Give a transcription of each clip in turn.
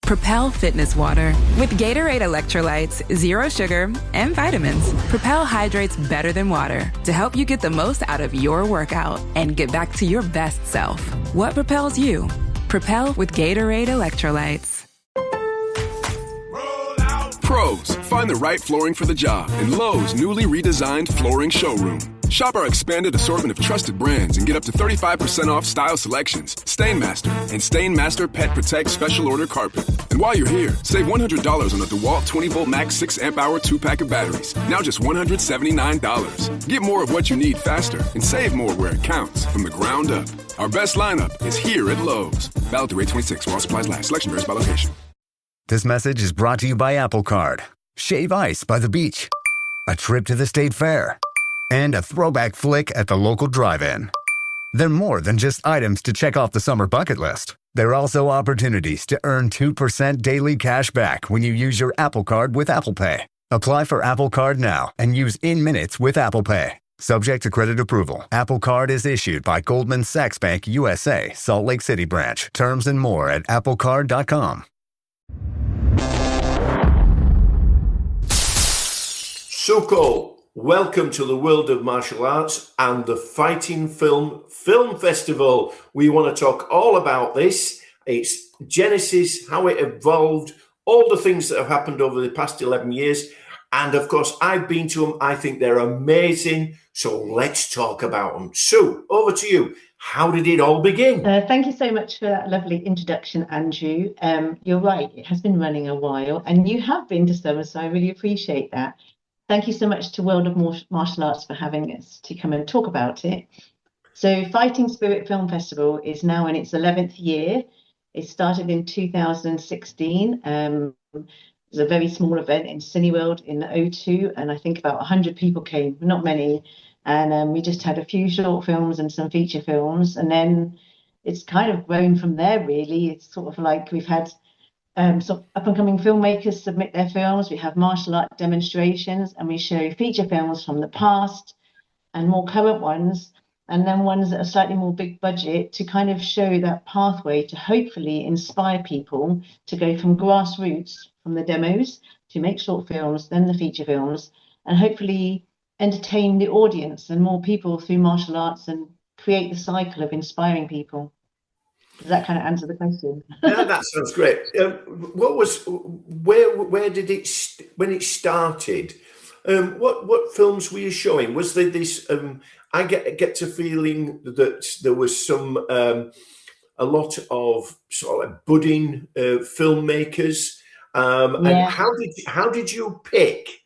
Propel Fitness Water. With Gatorade electrolytes, zero sugar, and vitamins, Propel hydrates better than water to help you get the most out of your workout and get back to your best self. What propels you? Propel with Gatorade electrolytes. Pros, find the right flooring for the job in Lowe's newly redesigned flooring showroom. Shop our expanded assortment of trusted brands and get up to 35% off style selections, Stainmaster, and Stainmaster Pet Protect Special Order Carpet. And while you're here, save $100 on a DeWalt 20-volt max 6-amp-hour 2-pack of batteries. Now just $179. Get more of what you need faster and save more where it counts from the ground up. Our best lineup is here at Lowe's. Valid through 8/26 while supplies last. Selection varies by location. This message is brought to you by Apple Card. Shave ice by the beach. A trip to the state fair. And a throwback flick at the local drive-in. They're more than just items to check off the summer bucket list. They're also opportunities to earn 2% daily cash back when you use your Apple Card with Apple Pay. Apply for Apple Card now and use in-minutes with Apple Pay. Subject to credit approval. Apple Card is issued by Goldman Sachs Bank USA, Salt Lake City branch. Terms and more at applecard.com. So cool. Welcome to the world of martial arts and the Fighting Film Festival. We want to talk all about this, its genesis, how it evolved, all the things that have happened over the past 11 years. And of course, I've been to them. I think they're amazing. So let's talk about them. Sue, over to you. How did it all begin? Thank you so much for that lovely introduction, Andrew. You're right, it has been running a while, and you have been to some, so I really appreciate that. Thank you so much to World of Martial Arts for having us to come and talk about it. So Fighting Spirit Film Festival is now in its 11th year. It started in 2016. It was a very small event in Cineworld in O2, and I think about 100 people came, not many. And we just had a few short films and some feature films. And then it's kind of grown from there, really. It's sort of like we've had sort of up-and-coming filmmakers submit their films. We have martial art demonstrations, and we show feature films from the past and more current ones, and then ones that are slightly more big budget to kind of show that pathway to hopefully inspire people to go from grassroots, from the demos, to make short films, then the feature films, and hopefully entertain the audience and more people through martial arts and create the cycle of inspiring people. Does that kind of answer the question? Yeah, that sounds great. Where did it, when it started, what films were you showing? Was there this, I get to feeling that there was some, a lot of sort of like budding filmmakers. And how did you pick?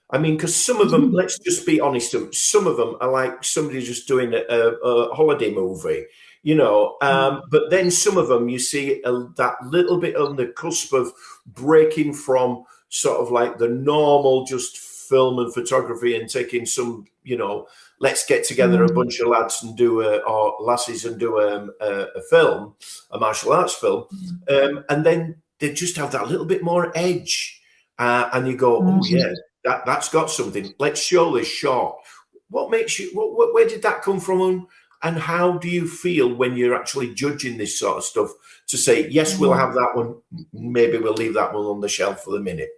I mean, because some of them, let's just be honest, some of them are like somebody just doing a holiday movie, you know, but then some of them you see that little bit on the cusp of breaking from sort of like the normal just film and photography and taking some, you know, let's get together a bunch of lads and do or lasses and do a film, a martial arts film, and then they just have that little bit more edge, and you go, oh yeah, that's got something. Let's show this short. What makes you? Where did that come from? And how do you feel when you're actually judging this sort of stuff to say, yes, we'll have that one. Maybe we'll leave that one on the shelf for the minute.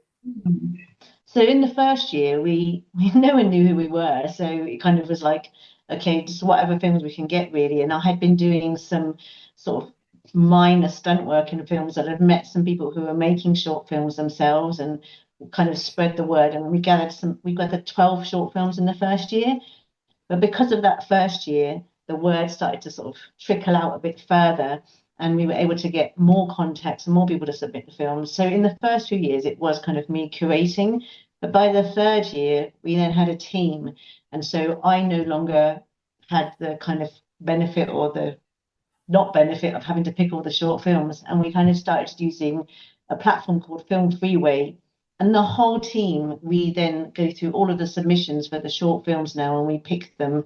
So in the first year, we no one knew who we were. So it kind of was like, okay, just whatever films we can get, really. And I had been doing some sort of minor stunt work in films that had met some people who were making short films themselves and kind of spread the word. And we gathered 12 short films in the first year. But because of that first year, the word started to sort of trickle out a bit further, and we were able to get more contacts and more people to submit the films. So in the first 2 years, it was kind of me curating. But by the third year, we then had a team. And so I no longer had the kind of benefit or the not benefit of having to pick all the short films. And we kind of started using a platform called Film Freeway. And the whole team, we then go through all of the submissions for the short films now, and we pick them.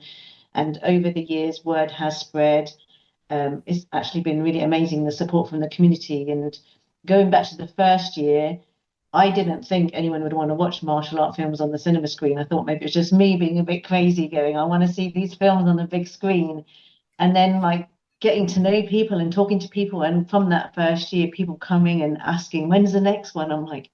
And over the years, word has spread. It's actually been really amazing, the support from the community. And going back to the first year, I didn't think anyone would want to watch martial art films on the cinema screen. I thought maybe it was just me being a bit crazy going, I want to see these films on the big screen. And then like getting to know people and talking to people. And from that first year, people coming and asking, when's the next one? I'm like,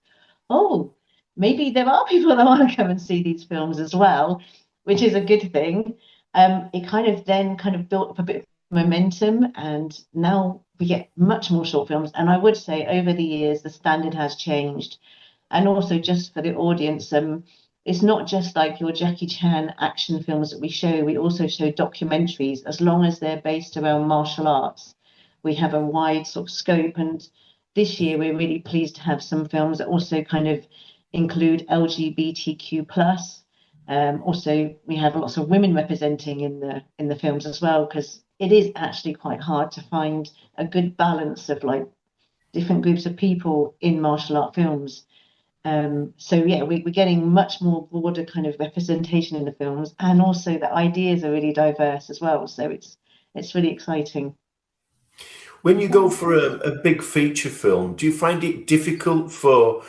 oh, maybe there are people that want to come and see these films as well, which is a good thing. It kind of built up a bit of momentum, and now we get much more short films. And I would say over the years, the standard has changed. And also just for the audience, it's not just like your Jackie Chan action films that we show. We also show documentaries, as long as they're based around martial arts. We have a wide sort of scope. And this year, we're really pleased to have some films that also kind of include LGBTQ plus. Also, we have lots of women representing in the films as well, because it is actually quite hard to find a good balance of like different groups of people in martial art films. So yeah, we're getting much more broader kind of representation in the films, and also the ideas are really diverse as well. So it's really exciting. When you go for a big feature film, do you find it difficult for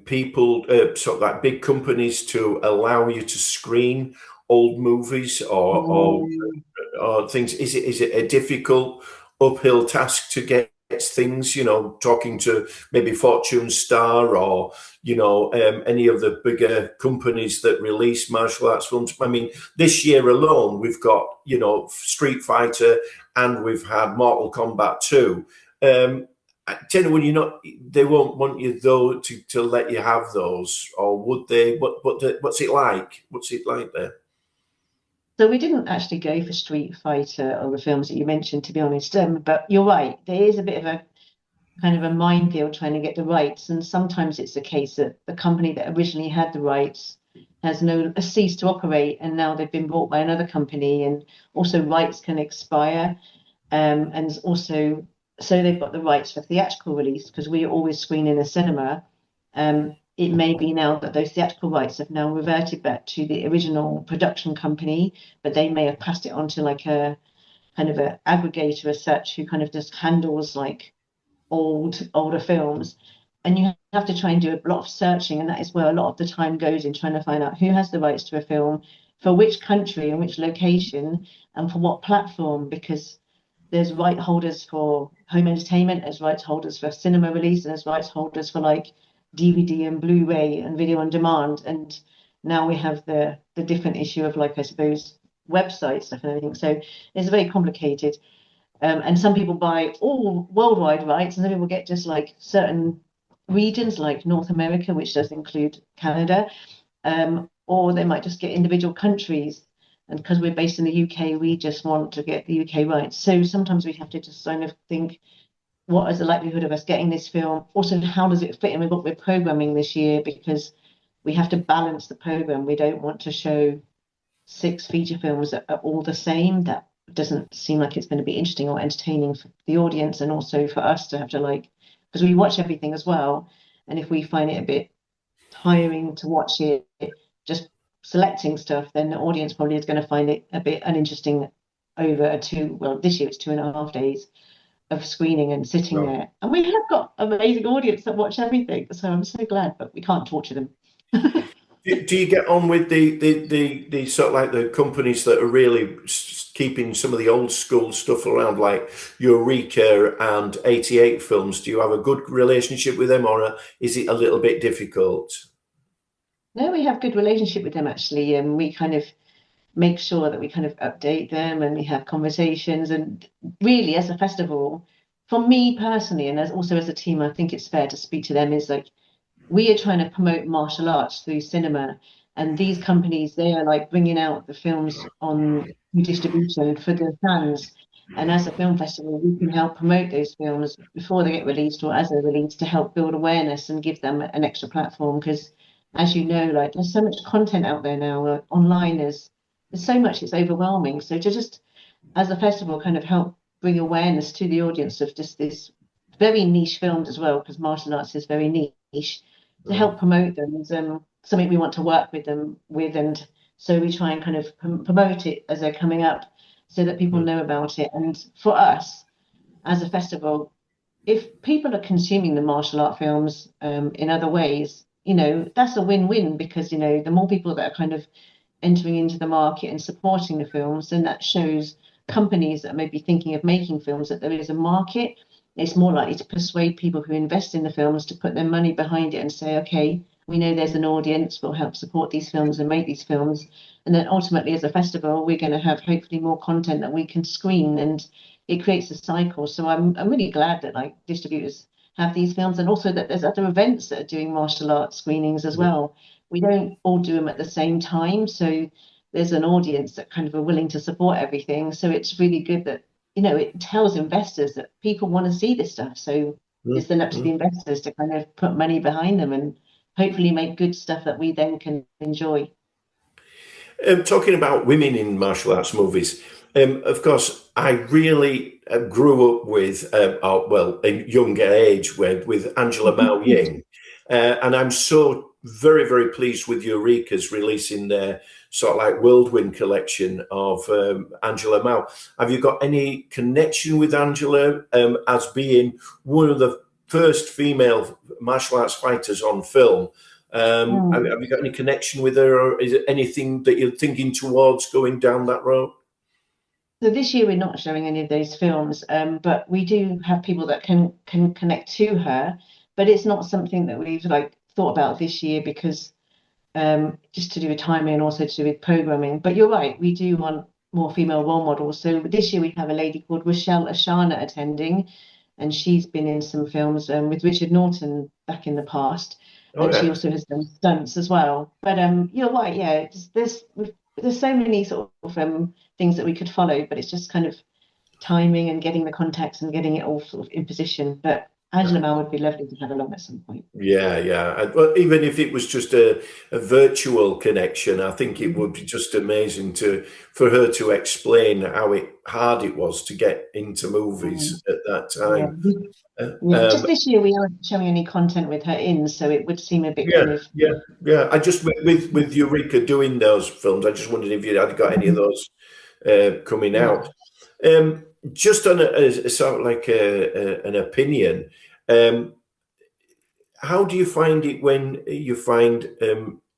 people, sort of like big companies, to allow you to screen old movies or things? Is it a difficult uphill task to get things, talking to maybe Fortune Star or, any of the bigger companies that release martial arts films? I mean, this year alone, we've got, Street Fighter and we've had Mortal Kombat 2. When they won't want you though to let you have those, or would they? What's it like? What's it like there? So we didn't actually go for Street Fighter or the films that you mentioned, to be honest. But you're right, there is a bit of a kind of a minefield trying to get the rights, and sometimes it's the case that the company that originally had the rights has ceased to operate, and now they've been bought by another company, and also rights can expire, and also so they've got the rights for theatrical release, because we always screen in a cinema. It may be now that those theatrical rights have now reverted back to the original production company, but they may have passed it on to like a kind of an aggregator as such, who kind of just handles like older films. And you have to try and do a lot of searching, and that is where a lot of the time goes, in trying to find out who has the rights to a film, for which country and which location, and for what platform, because there's right holders for home entertainment, there's rights holders for cinema release, and there's rights holders for like DVD and Blu-ray and video on demand. And now we have the different issue of, like, I suppose, website stuff and everything. So it's very complicated. And some people buy all worldwide rights, and some people get just like certain regions, like North America, which does include Canada, or they might just get individual countries. And because we're based in the UK, we just want to get the UK rights. So sometimes we have to just kind of think, what is the likelihood of us getting this film? Also, how does it fit in with what we're programming this year? Because we have to balance the program. We don't want to show 6 feature films that are all the same. That doesn't seem like it's going to be interesting or entertaining for the audience, and also for us to have to, like, because we watch everything as well. And if we find it a bit tiring to watch it, just selecting stuff, then the audience probably is going to find it a bit uninteresting over this year it's 2.5 days of screening and sitting there. And we have got an amazing audience that watch everything, so I'm so glad, but we can't torture them. Do you get on with the sort of like the companies that are really keeping some of the old school stuff around, like Eureka and 88 Films? Do you have a good relationship with them, or is it a little bit difficult? No, we have a good relationship with them, actually, and we kind of make sure that we kind of update them, and we have conversations. And really, as a festival, for me personally, and also as a team, I think it's fair to speak to them, is like, we are trying to promote martial arts through cinema, and these companies, they are like bringing out the films on distribution for the fans. And as a film festival, we can help promote those films before they get released or as they're released, to help build awareness and give them an extra platform. Because, as you know, like, there's so much content out there now, online. There's so much, it's overwhelming. So to just, as a festival, kind of help bring awareness to the audience of just this very niche films as well, because martial arts is very niche, to help promote them is something we want to work with them with. And so we try and kind of promote it as they're coming up, so that people know about it. And for us, as a festival, if people are consuming the martial art films in other ways, that's a win-win, because, the more people that are kind of entering into the market and supporting the films, then that shows companies that may be thinking of making films, that there is a market. It's more likely to persuade people who invest in the films to put their money behind it and say, okay, we know there's an audience, we'll help support these films and make these films. And then ultimately, as a festival, we're going to have hopefully more content that we can screen, and it creates a cycle. So I'm really glad that like distributors have these films, and also that there's other events that are doing martial arts screenings as well. We don't all do them at the same time. So there's an audience that kind of are willing to support everything. So it's really good that, you know, it tells investors that people want to see this stuff. So it's then up to the investors to kind of put money behind them and hopefully make good stuff that we then can enjoy. Talking about women in martial arts movies, of course, I really grew up with, a younger age with Angela Mao Ying. And I'm so very, very pleased with Eureka's releasing their sort of like whirlwind collection of Angela Mao. Have you got any connection with Angela as being one of the first female martial arts fighters on film? Have you got any connection with her, or is it anything that you're thinking towards going down that road? So this year we're not showing any of those films, but we do have people that can connect to her. But it's not something that we've like thought about this year because just to do with timing and also to do with programming. But you're right, we do want more female role models. So this year we have a lady called Rochelle Ashana attending, and she's been in some films with Richard Norton back in the past. And she also has done stunts as well. But you're right, yeah. There's so many sort of things that we could follow, but it's just kind of timing and getting the contacts and getting it all sort of in position. But Angela Mao would be lovely to have along at some point. Yeah. Well, even if it was just a virtual connection, I think it would be just amazing for her to explain how hard it was to get into movies at that time. Just this year we aren't showing any content with her in, so it would seem a bit kind of... Yeah. I just with Eureka doing those films, I just wondered if you had got any of those coming out. Just on a sort of like an opinion, how do you find it when you find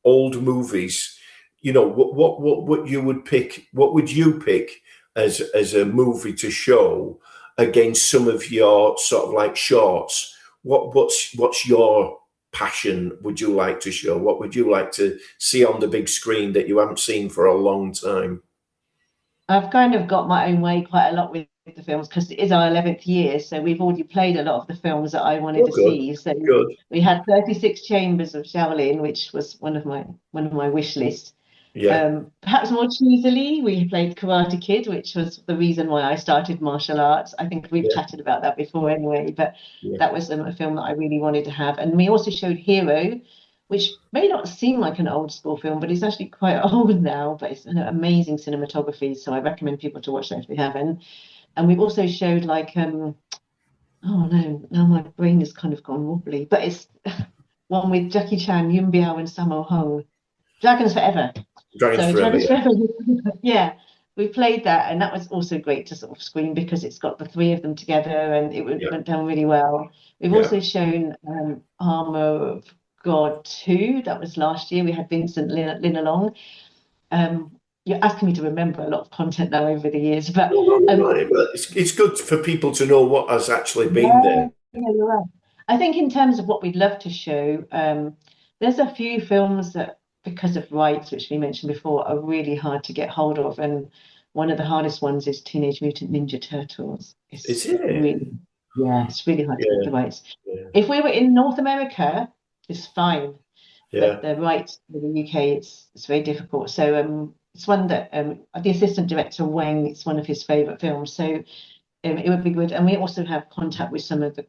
old movies? You know, what you would pick? What would you pick as a movie to show against some of your sort of like shorts? What's your passion? Would you like to show? What would you like to see on the big screen that you haven't seen for a long time? I've kind of got my own way quite a lot with the films because it is our 11th year, so we've already played a lot of the films that I wanted to see. So we had 36 Chambers of Shaolin, which was one of my wish lists. Perhaps more cheesily, we played Karate Kid, which was the reason why I started martial arts. I think we've chatted about that before anyway, but that was a film that I really wanted to have. And we also showed Hero, which may not seem like an old school film, but it's actually quite old now, but it's an amazing cinematography. So I recommend people to watch that if they haven't. And we've also showed like, oh no, now my brain has kind of gone wobbly, but it's one with Jackie Chan, Yun Biao and Sammo Hung, Dragons Forever. Dragons Forever. Yeah, we played that, and that was also great to sort of screen because it's got the three of them together, and it went down really well. We've also shown Armor of God 2. That was last year. We had Vincent Lin along. You're asking me to remember a lot of content now over the years, but it's good for people to know what has actually been there. Yeah, you're right. I think in terms of what we'd love to show, there's a few films that, because of rights, which we mentioned before, are really hard to get hold of, and one of the hardest ones is Teenage Mutant Ninja Turtles. Is it? Really, it's really hard to get the rights. If we were in North America, it's fine. But the rights in the UK, it's very difficult. So it's one that the assistant director Wang, it's one of his favourite films. So it would be good. And we also have contact with some of the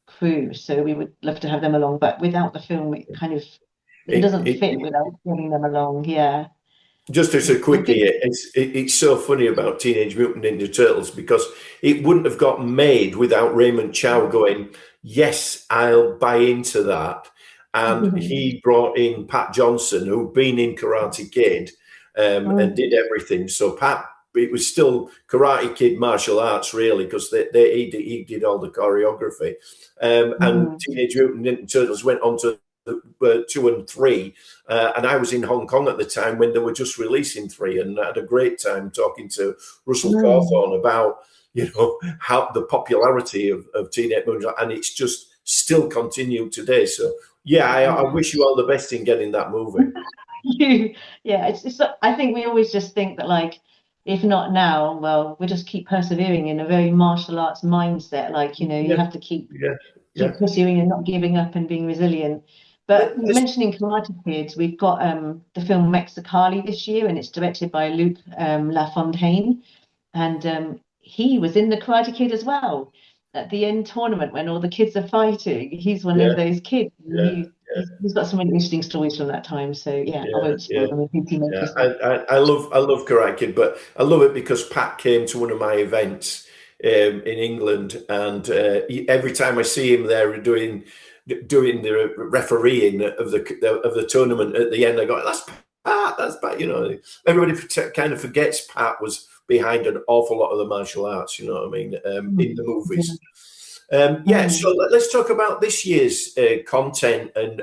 crew, so we would love to have them along. But without the film, it kind of doesn't fit without getting them along. Just as a quickie, it's so funny about Teenage Mutant Ninja Turtles because it wouldn't have gotten made without Raymond Chow going, yes, I'll buy into that. And he brought in Pat Johnson, who'd been in Karate Kid and did everything. So Pat, it was still Karate Kid martial arts, really, because he did all the choreography. And Teenage Mutant Ninja Turtles went on to 2 and 3, and I was in Hong Kong at the time when they were just releasing 3, and I had a great time talking to Russell Cawthorne about how the popularity of Teenage Mutant, and it's just still continued today. So yeah, I wish you all the best in getting that movie. Yeah, it's I think we always just think that, like, if not now, well, we'll just keep persevering in a very martial arts mindset. Like, you have to keep pursuing and not giving up and being resilient. But mentioning Karate Kids, we've got the film Mexicali this year, and it's directed by Luc Lafontaine, and he was in the Karate Kid as well at the end tournament when all the kids are fighting. He's one of those kids. He's got some really interesting stories from that time. So I won't spoil them. I love Karate Kid, but I love it because Pat came to one of my events in England, and every time I see him there doing the refereeing of the tournament at the end, I go, "That's Pat, that's Pat." Everybody kind of forgets Pat was behind an awful lot of the martial arts. You know what I mean? In the movies. So let's talk about this year's content and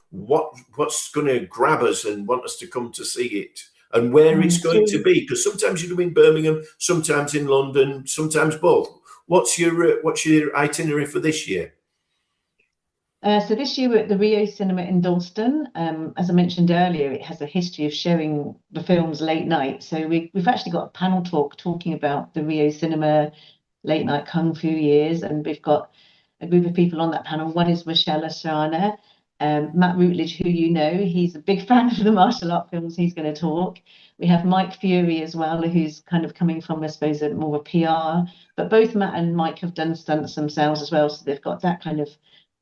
what's going to grab us and want us to come to see it, and where it's going to be. Because sometimes you're in Birmingham, sometimes in London, sometimes both. What's your itinerary for this year? So this year we're at the Rio Cinema in Dalston. As I mentioned earlier, it has a history of showing the films late night. So we've actually got a panel talk talking about the Rio Cinema late night kung fu years, and we've got a group of people on that panel. One is Michelle Asrana, Matt Routledge, who he's a big fan of the martial art films. He's going to talk. We have Mike Fury as well, who's kind of coming from, I suppose, more of a PR. But both Matt and Mike have done stunts themselves as well, so they've got that kind of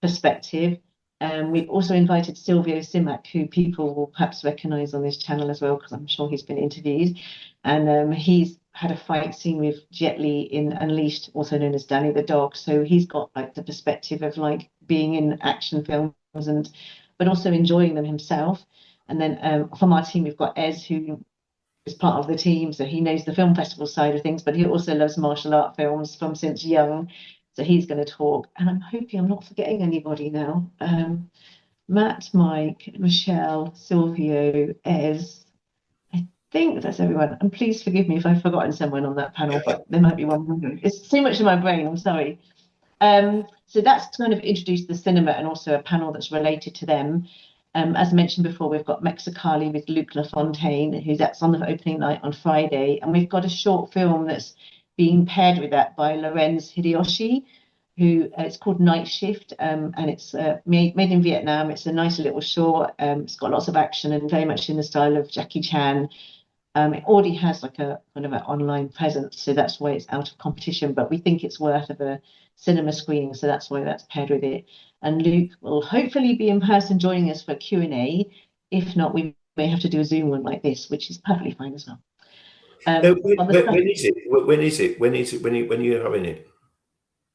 perspective. We've also invited Silvio Simac, who people will perhaps recognise on this channel as well, because I'm sure he's been interviewed. And he's had a fight scene with Jet Li in Unleashed, also known as Danny the Dog. So he's got like the perspective of like being in action films but also enjoying them himself. And then from our team, we've got Ez, who is part of the team, so he knows the film festival side of things, but he also loves martial art films from since young. So he's going to talk, and I'm hoping I'm not forgetting anybody now. Matt, Mike, Michelle, Silvio, Ez. I think that's everyone. And please forgive me if I've forgotten someone on that panel, but there might be one. It's too much in my brain. I'm sorry. So that's to kind of introduce the cinema and also a panel that's related to them. As I mentioned before, we've got Mexicali with Luc Lafontaine, that's on the opening night on Friday, and we've got a short film that's being paired with that by Lorenz Hideyoshi, who it's called Night Shift, and it's made in Vietnam. It's a nice little short. It's got lots of action and very much in the style of Jackie Chan. It already has like a kind of an online presence, so that's why it's out of competition, but we think it's worth of a cinema screening, so that's why that's paired with it. And Luke will hopefully be in person joining us for Q&A. If not, we may have to do a Zoom one like this, which is perfectly fine as well. When is it? When are you having it?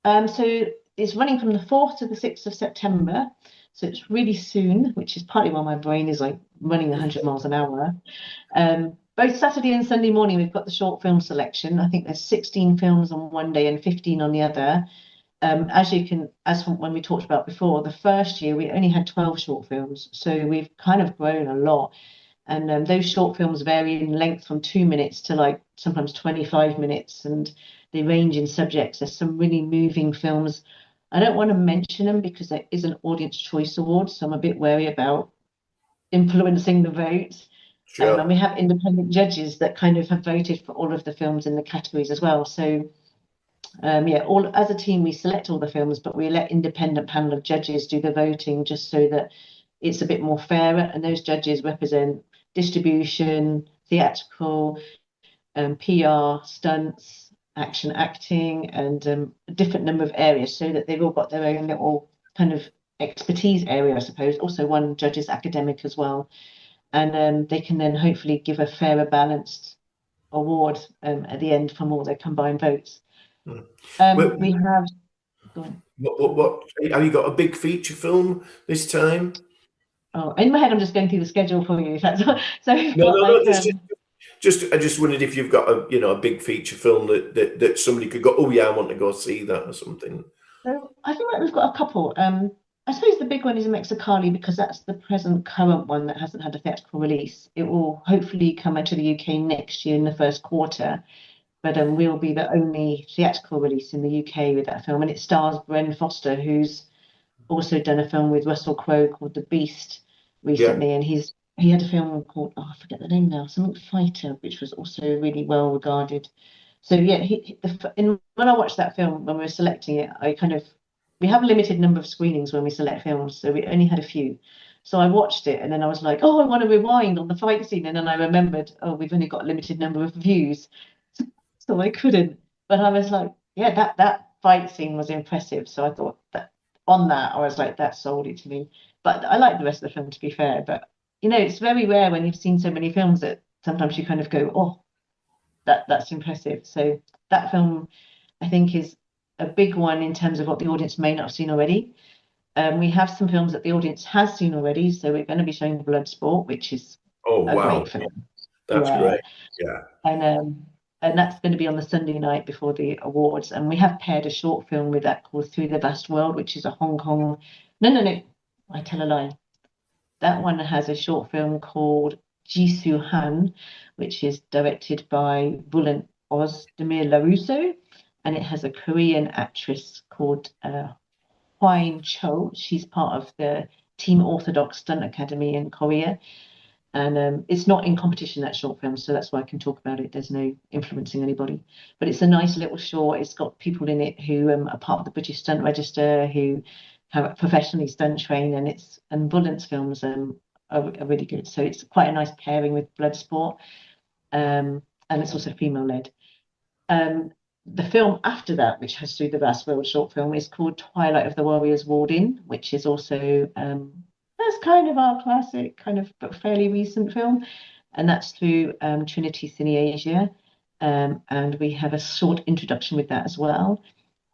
So it's running from the 4th to the 6th of September. So it's really soon, which is partly why my brain is like running 100 miles an hour. Both Saturday and Sunday morning, we've got the short film selection. I think there's 16 films on one day and 15 on the other. As from when we talked about before, the first year we only had 12 short films. So we've kind of grown a lot. And those short films vary in length from 2 minutes to like sometimes 25 minutes, and they range in subjects. There's some really moving films. I don't want to mention them because there is an Audience Choice Award, so I'm a bit wary about influencing the votes. Sure. And we have independent judges that kind of have voted for all of the films in the categories as well. So as a team, we select all the films, but we let independent panel of judges do the voting just so that it's a bit more fairer. And those judges represent distribution, theatrical, PR, stunts, action acting, and a different number of areas, so that they've all got their own little kind of expertise area, I suppose. Also, one judge is academic as well. And they can then hopefully give a fairer, balanced award at the end from all their combined votes. We have. Go on. What have you got? A big feature film this time? Oh, in my head, I'm just going through the schedule for you. If that's so. I just wondered if you've got a big feature film that somebody could go, oh yeah, I want to go see that or something. So I feel like we've got a couple. I suppose the big one is Mexicali because that's the current one that hasn't had a theatrical release. It will hopefully come out to the UK next year in the first quarter, but we'll be the only theatrical release in the UK with that film, and it stars Bren Foster, who's also done a film with Russell Crowe called The Beast Yeah. recently, and he had a film called, oh, I forget the name now, something Fighter, which was also really well regarded. So yeah, when I watched that film when we were selecting it, we have a limited number of screenings when we select films, so we only had a few. So I watched it and then I was like, oh, I want to rewind on the fight scene, and then I remembered, oh, we've only got a limited number of views, so I couldn't. But I was like, yeah, that fight scene was impressive. So I thought that on that, I was like, that sold it to me. But I like the rest of the film, to be fair. But it's very rare when you've seen so many films that sometimes you kind of go, oh, that's impressive. So that film, I think, is a big one in terms of what the audience may not have seen already. We have some films that the audience has seen already. So we're going to be showing Bloodsport, which is Oh, a wow. great film. That's Yeah. great. Yeah. And that's going to be on the Sunday night before the awards. And we have paired a short film with that called Through the Vast World, which is a Hong Kong. No. I tell a lie. That one has a short film called Jisoo Han, which is directed by Bulent Ozdemir LaRusso. And it has a Korean actress called Hwine Cho. She's part of the Team Orthodox Stunt Academy in Korea. And it's not in competition, that short film, so that's why I can talk about it. There's no influencing anybody. But it's a nice little short. It's got people in it who are part of the British Stunt Register, who have professionally stunt trained, and Bullen's films are really good. So it's quite a nice pairing with Bloodsport, and it's also female-led. The film after that, which has Through the Vast World short film, is called Twilight of the Warriors Wardin, which is also... that's kind of our classic, but fairly recent film, and that's through Trinity Cine Asia, and we have a short introduction with that as well,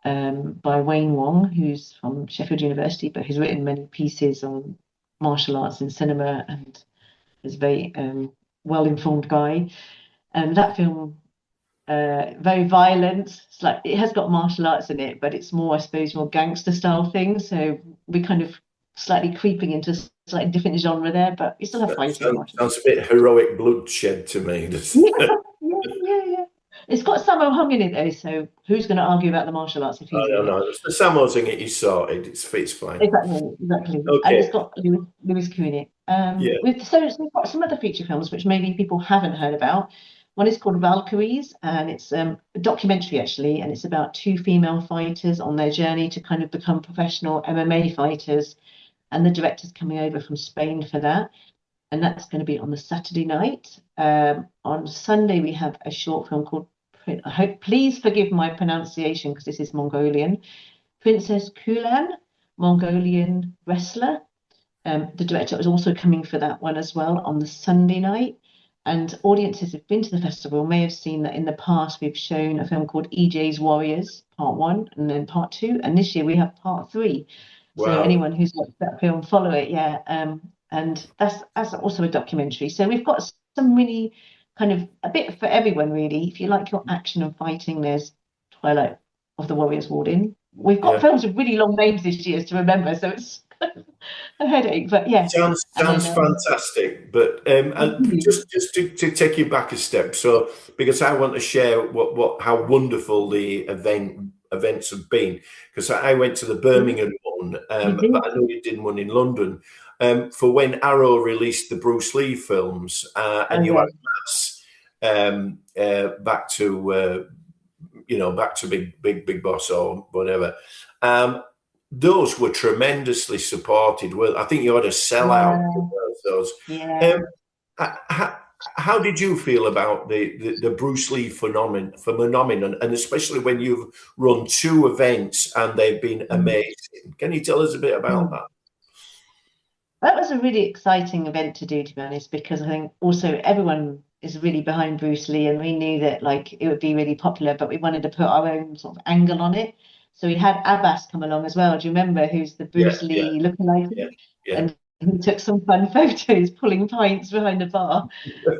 by Wayne Wong, who's from Sheffield University, but who's written many pieces on martial arts in cinema and is a very well-informed guy. And that film, very violent. It's like it has got martial arts in it, but it's more, I suppose, more gangster style thing. So we kind of slightly creeping into a slightly different genre there, but you still have fighting. Sounds a bit heroic bloodshed to me. Yeah. It's got Sammo Hung in it though, so who's going to argue about the martial arts if he's in it? No. The Sammo's in it, he's sorted. It's fine. Exactly. Okay. And it's got Lewis Koo in it. So we've got some other feature films which maybe people haven't heard about. One is called Valkyries, and it's a documentary actually, and it's about two female fighters on their journey to kind of become professional MMA fighters, and the director's coming over from Spain for that, and that's going to be on the Saturday night. On Sunday we have a short film called, please forgive my pronunciation because this is Mongolian, Princess Kulan, Mongolian wrestler. The director is also coming for that one as well on the Sunday night. And audiences who've been to the festival may have seen that in the past we've shown a film called EJ's Warriors, Part 1 and then Part 2. And this year we have Part 3. Wow. So anyone who's watched that film, follow it, yeah. And that's also a documentary. So we've got some really kind of a bit for everyone, really. If you like your action and fighting, there's Twilight of the Warriors Wardin. We've got films with really long names this year to remember, so it's a headache, but yeah. Sounds fantastic. But just to take you back a step, so because I want to share how wonderful the events have been, because I went to the Birmingham one, but I know you did one in London for when Arrow released the Bruce Lee films, and you had Mass back to Big Boss or whatever. Those were tremendously supported. Well, I think you had a sellout of those. Yeah. How did you feel about the Bruce Lee phenomenon, and especially when you've run two events and they've been amazing? Can you tell us a bit about that? That was a really exciting event to do, to be honest, because I think also everyone is really behind Bruce Lee, and we knew that it would be really popular, but we wanted to put our own sort of angle on it. So we had Abbas come along as well. Do you remember? Who's the Bruce Lee lookalike? Yeah. And he took some fun photos pulling pints behind the bar.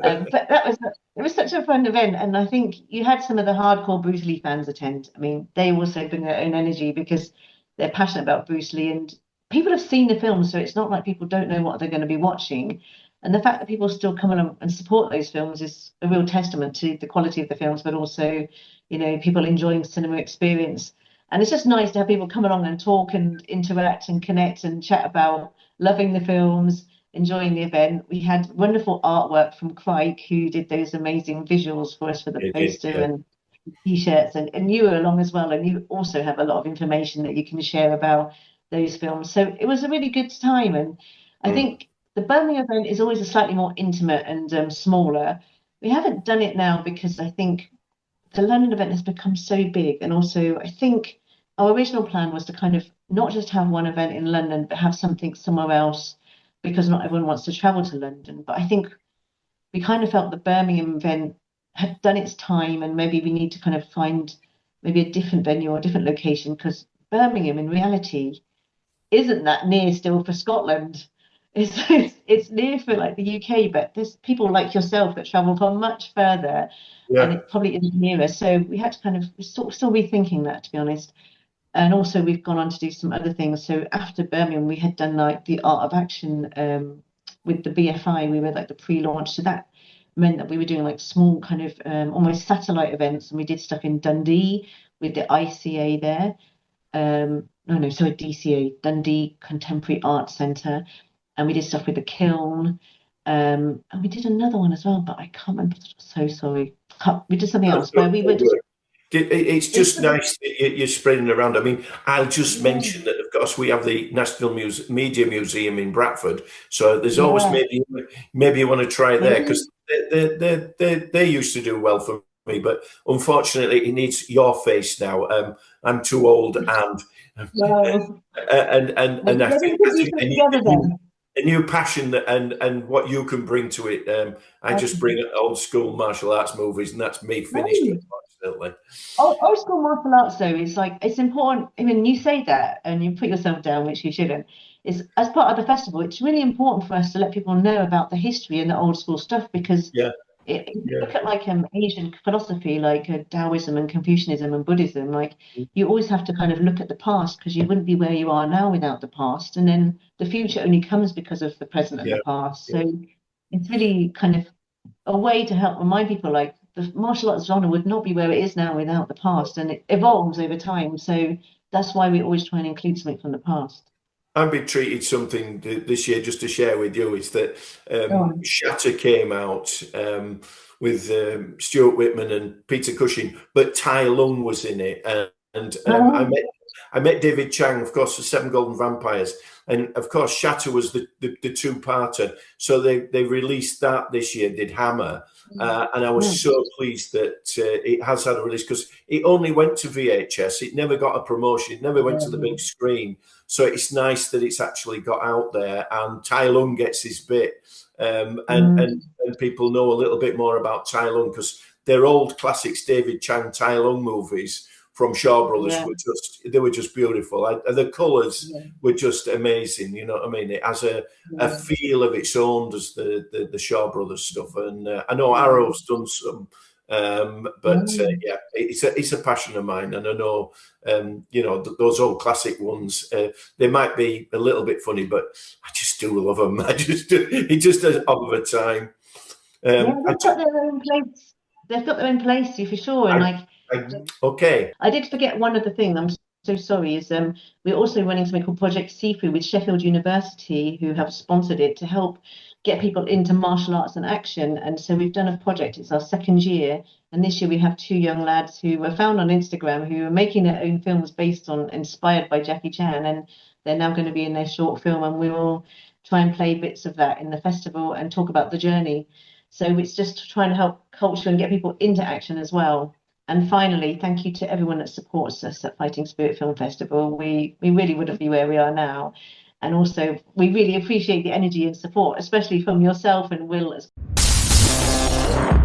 But it was such a fun event. And I think you had some of the hardcore Bruce Lee fans attend. I mean, they also bring their own energy because they're passionate about Bruce Lee. And people have seen the film, so it's not like people don't know what they're going to be watching. And the fact that people still come along and support those films is a real testament to the quality of the films, but also, people enjoying cinema experience. And it's just nice to have people come along and talk and interact and connect and chat about loving the films, enjoying the event. We had wonderful artwork from Crike, who did those amazing visuals for us for the poster and T-shirts, and you were along as well, and you also have a lot of information that you can share about those films. So it was a really good time, and I think the Birmingham event is always a slightly more intimate and smaller. We haven't done it now because I think the London event has become so big, and also I think our original plan was to kind of not just have one event in London, but have something somewhere else, because not everyone wants to travel to London. But I think we kind of felt the Birmingham event had done its time, and maybe we need to kind of find maybe a different venue or a different location, because Birmingham in reality isn't that near still for Scotland. It's near for like the UK, but there's people like yourself that travel from much further, and it probably isn't nearer. So we had to kind of still rethinking that, to be honest. And also we've gone on to do some other things. So after Birmingham, we had done like the Art of Action with the BFI. We were like the pre-launch. So that meant that we were doing like small kind of almost satellite events. And we did stuff in Dundee with the ICA there. DCA, Dundee Contemporary Art Centre. And we did stuff with the Kiln. And we did another one as well, but I can't remember. So sorry. We did something else where we were just... It's just nice that you're spreading around. I mean, I'll just mention that, of course, we have the National Media Museum in Bradford. So there's always maybe you want to try there, because they used to do well for me. But unfortunately, it needs your face now. I'm too old, and I think a new passion and what you can bring to it. I just bring old school martial arts movies, and that's me finished. Unfortunately. Old school martial arts, though, is like, it's important. I mean, you say that and you put yourself down, which you shouldn't. Is as part of the festival, it's really important for us to let people know about the history and the old school stuff, because if you look at like Asian philosophy, like Taoism and Confucianism and Buddhism, like you always have to kind of look at the past, because you wouldn't be where you are now without the past, and then the future only comes because of the present and the past. So it's really kind of a way to help remind people, like, the martial arts genre would not be where it is now without the past, and it evolves over time. So that's why we always try and include something from the past. I've been treated something this year just to share with you, is that Shatter came out with Stuart Whitman and Peter Cushing, but Tai Lung was in it, and I met David Chang, of course, for Seven Golden Vampires, and of course Shatter was the two-parter. So they released that this year, did Hammer, and I was so pleased that it has had a release, because it only went to VHS. It never got a promotion. It never went to the big screen. So it's nice that it's actually got out there, and Tai Lung gets his bit, and people know a little bit more about Tai Lung, because they're old classics, David Chang, Tai Lung movies from Shaw Brothers were just beautiful. The colours were just amazing. You know what I mean? It has a feel of its own, does the Shaw Brothers stuff. And I know Arrow's done some, but it's a passion of mine. And I know those old classic ones. They might be a little bit funny, but I just do love them. It just does of a time. They've got their own place. They've got their own place, for sure. And I did forget one other thing. I'm so sorry. Is we're also running something called Project Sifu with Sheffield University, who have sponsored it to help get people into martial arts and action. And so we've done a project. It's our second year, and this year we have two young lads who were found on Instagram who are making their own films inspired by Jackie Chan, and they're now going to be in their short film, and we will try and play bits of that in the festival and talk about the journey. So it's just trying to help culture and get people into action as well. And finally, thank you to everyone that supports us at Fighting Spirit Film Festival. We really wouldn't be where we are now. And also, we really appreciate the energy and support, especially from yourself and Will as well.